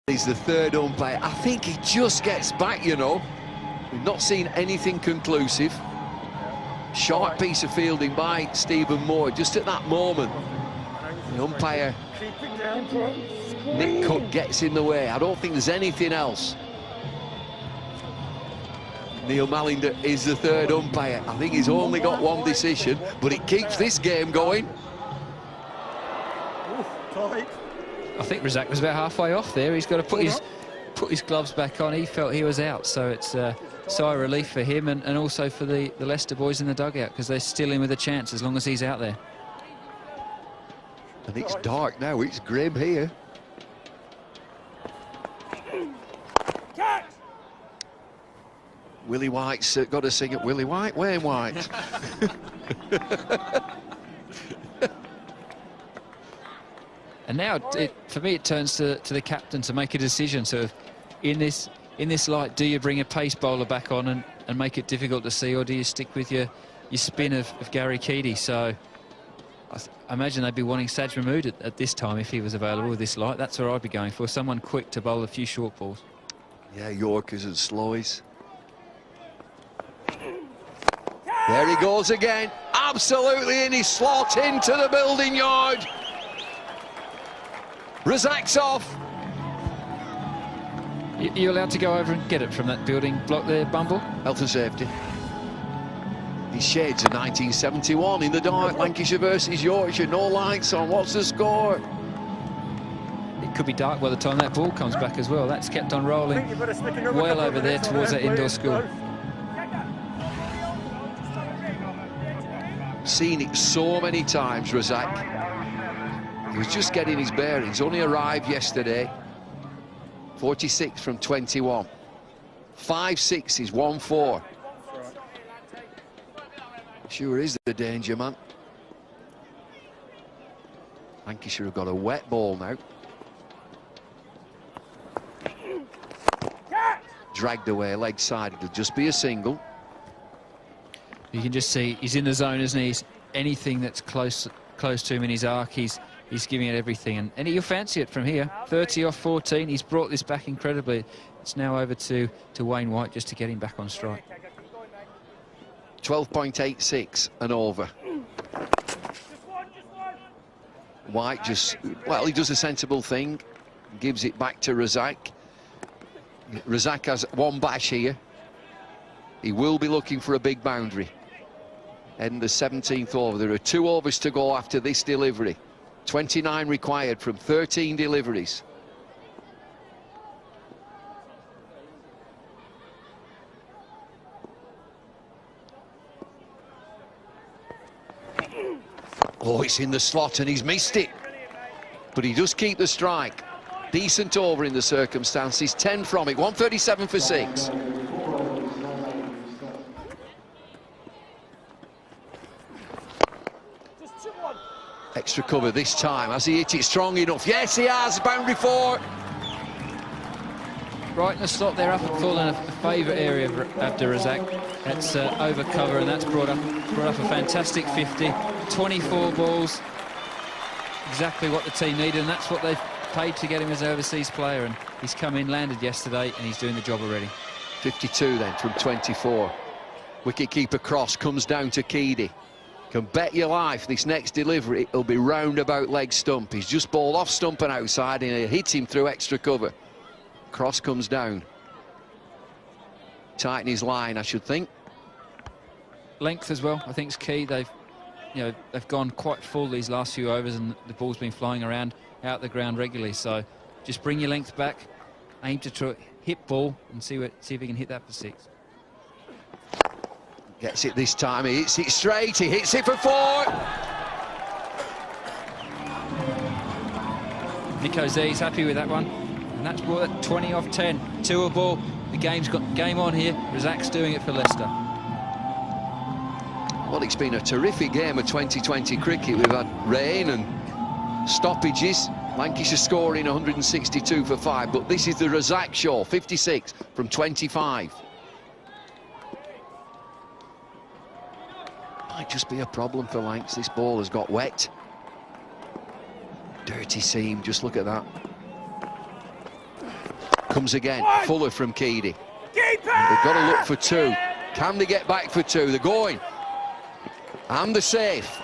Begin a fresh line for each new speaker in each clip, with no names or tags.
He's the third umpire. I think he just gets back, you know. We've not seen anything conclusive. Sharp piece of fielding by Stephen Moore just at that moment. The umpire, Nick Cook, gets in the way. I don't think there's anything else. Neil Mallinder is the third umpire. I think he's only got one decision, but it keeps this game going.
I think Razzaq was about halfway off there. He's got to put his gloves back on. He felt he was out, so it's a sigh of relief for him and also for the Leicester boys in the dugout, because they're still in with a chance as long as he's out there.
And it's dark now, it's grim here. Willie White's got to sing it. Willie White, Wayne White.
And now, for me, it turns to the captain to make a decision. So, in this light, do you bring a pace bowler back on and make it difficult to see, or do you stick with your spin of Gary Keady? So, I imagine they'd be wanting Saj Mahmood at this time if he was available with this light. That's where I'd be going for, someone quick to bowl a few short balls.
Yeah, Yorkers and slowies. There he goes again. Absolutely in his slot into the building yard. Razzaq's off.
You're allowed to go over and get it from that building block there, Bumble?
Health and safety. These shades of 1971 in the dark. Lancashire versus Yorkshire. No lights on. What's the score?
It could be dark by the time that ball comes back as well. That's kept on rolling well over there towards that indoor school.
Seen it so many times, Razzaq. He was just getting his bearings. Only arrived yesterday. 46 from 21. 5 6s, 1 4. Sure is the danger man. Lancashire have got a wet ball now. Dragged away leg side. It'll just be a single.
You can just see he's in the zone, isn't he? Anything that's close to him in his arc, he's giving it everything, and you'll fancy it from here. 30 off 14. He's brought this back incredibly. It's now over to Wayne White just to get him back on strike.
12.86 and over. White just, well, he does a sensible thing, gives it back to Razzaq. Razzaq has one bash here. He will be looking for a big boundary. And the 17th over. There are 2 overs to go after this delivery. 29 required from 13 deliveries. Oh, it's in the slot and he's missed it. But he does keep the strike. Decent over in the circumstances. 10 from it. 137 for 6. Extra cover this time. Has he hit it strong enough? Yes, he has. Boundary 4.
Right in the slot there, up at full, in a favourite area of Abdul Razzaq. That's over cover, and that's brought up a fantastic 50. 24 balls, exactly what the team needed, and that's what they've paid to get him as an overseas player. And he's come in, landed yesterday, and he's doing the job already. 52 then from 24. Wicket-keeper cross comes down to Keady. Can bet your life this next delivery it'll be round about leg stump. He's just bowled off stump and outside, and he'll hit him through extra cover. Cross comes down. Tighten his line, I should think. Length as well, I think, is key. They've gone quite full these last few overs, and the ball's been flying around out the ground regularly. So just bring your length back, aim to hit ball, and see if he can hit that for 6.
Gets it this time. He hits it straight. He hits it for 4.
Nico Z's happy with that one, and that's brought it 20 off 10. 2 a ball. The game's got game on here. Razzaq's doing it for Leicester.
Well, it's been a terrific game of 2020 cricket. We've had rain and stoppages. Lancashire scoring 162 for 5, but this is the Razzaq show. 56 from 25. Might just be a problem for Lancs. This ball has got wet. Dirty seam, just look at that. Comes again, Fuller from Keady. They've got to look for two. Can they get back for two? They're going. And they're safe.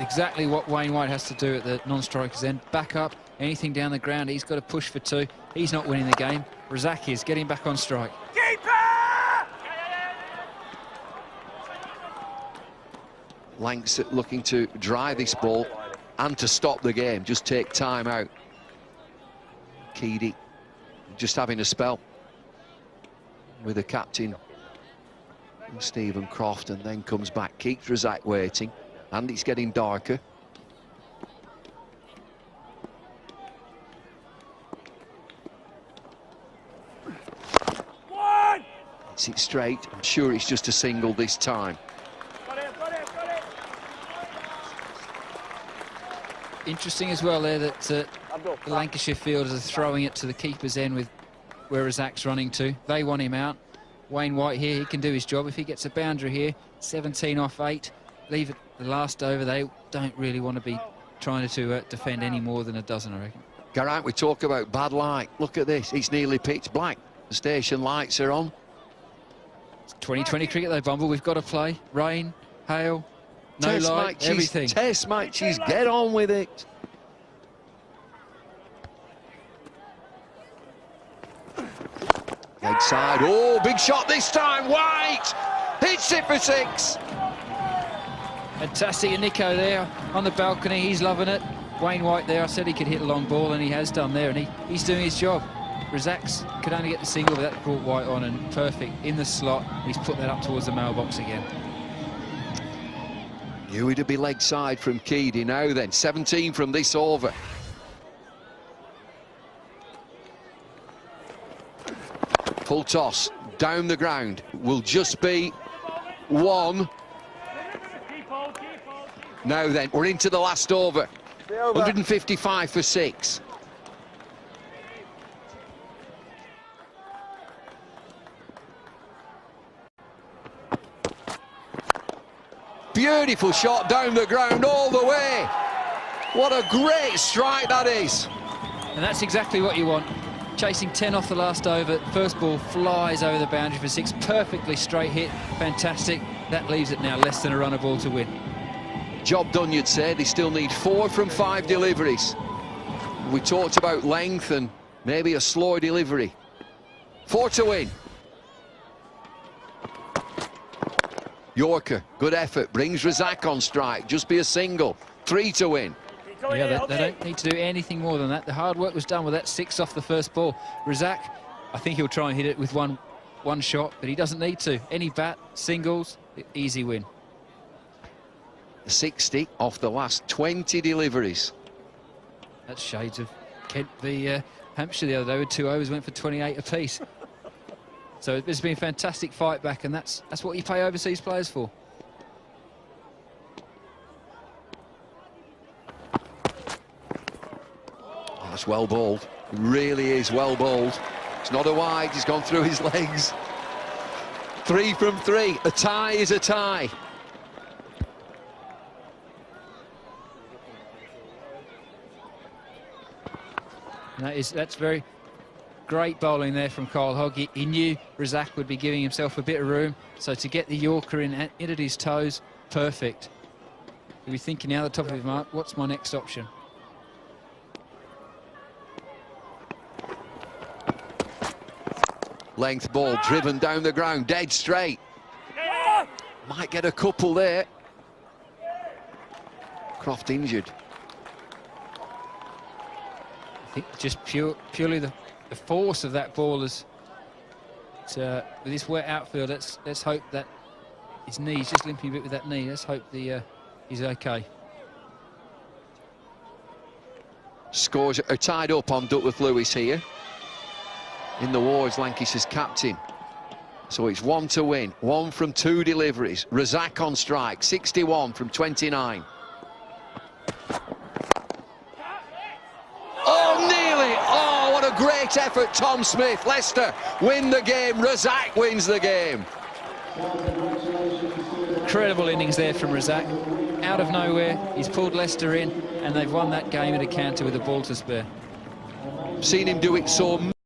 Exactly what Wayne White has to do at the non-striker's end. Back up, anything down the ground, he's got to push for two. He's not winning the game. Razzaq is getting back on strike.
Lanks looking to drive this ball and to stop the game, just take time out. Keady just having a spell with the captain, Stephen Croft, and then comes back. Keeps Razzaq waiting, and it's getting darker. It's it straight. I'm sure it's just a single this time.
Interesting as well there that the Lancashire fielders are throwing it to the keeper's end with where Razzaq's running to. They want him out. Wayne White here, he can do his job. If he gets a boundary here, 17 off 8, leave it the last over. They don't really want to be trying to defend any more than a dozen, I reckon.
Geraint, we talk about bad light. Look at this, it's nearly pitch black. The station lights are on.
It's 2020 cricket though, Bumble. We've got to play. Rain, hail, no
Test
light,
matches,
everything.
Test matches, get on with it. Leg side, oh, big shot this time, White! Hits it for 6.
Fantastic, and Nico there on the balcony, he's loving it. Wayne White there, I said he could hit a long ball, and he has done there, and he's doing his job. Razzaq could only get the single, but that brought White on, and perfect in the slot. He's put that up towards the mailbox again.
Knew it'd be leg side from Keady now then, 17 from this over. Full toss, down the ground, will just be 1. Now then, we're into the last over. 155 for 6. Beautiful shot down the ground all the way. What a great strike that is.
And that's exactly what you want. Chasing 10 off the last over. First ball flies over the boundary for 6. Perfectly straight hit. Fantastic. That leaves it now less than a runner ball to win.
Job done, you'd say. They still need 4 from 5 deliveries. We talked about length and maybe a slow delivery. 4 to win. Yorker, good effort, brings Razzaq on strike. Just be a single. 3 to win.
Yeah, they don't need to do anything more than that. The hard work was done with that 6 off the first ball. Razzaq, I think he'll try and hit it with one shot, but he doesn't need to. Any bat, singles, easy win.
60 off the last 20 deliveries.
That's shades of Kent v Hampshire the other day with 2 overs, went for 28 apiece. So it's been a fantastic fight back, and that's what you pay overseas players for.
Oh, that's well bowled. It really is well bowled. It's not a wide, he's gone through his legs. 3 from 3. A tie is a tie.
And that's very great bowling there from Kyle Hogg. He knew Razzaq would be giving himself a bit of room, so to get the Yorker in at his toes, perfect. He'll be thinking now at the top of his mark, what's my next option?
Length ball driven down the ground, dead straight. Might get a couple there. Croft injured.
I think just purely the force of that ball is with this wet outfield. Let's hope that his knee's just limping a bit with that knee. Let's hope he's okay.
Scores are tied up on Duckworth Lewis here. In the wards, Lancashire's captain. So it's 1 to win, 1 from 2 deliveries. Razzaq on strike, 61 from 29. Oh, nearly! Oh, what a great effort, Tom Smith. Leicester win the game, Razzaq wins the game.
Incredible innings there from Razzaq. Out of nowhere, he's pulled Leicester in, and they've won that game at a canter with a ball to spare.
Seen him do it so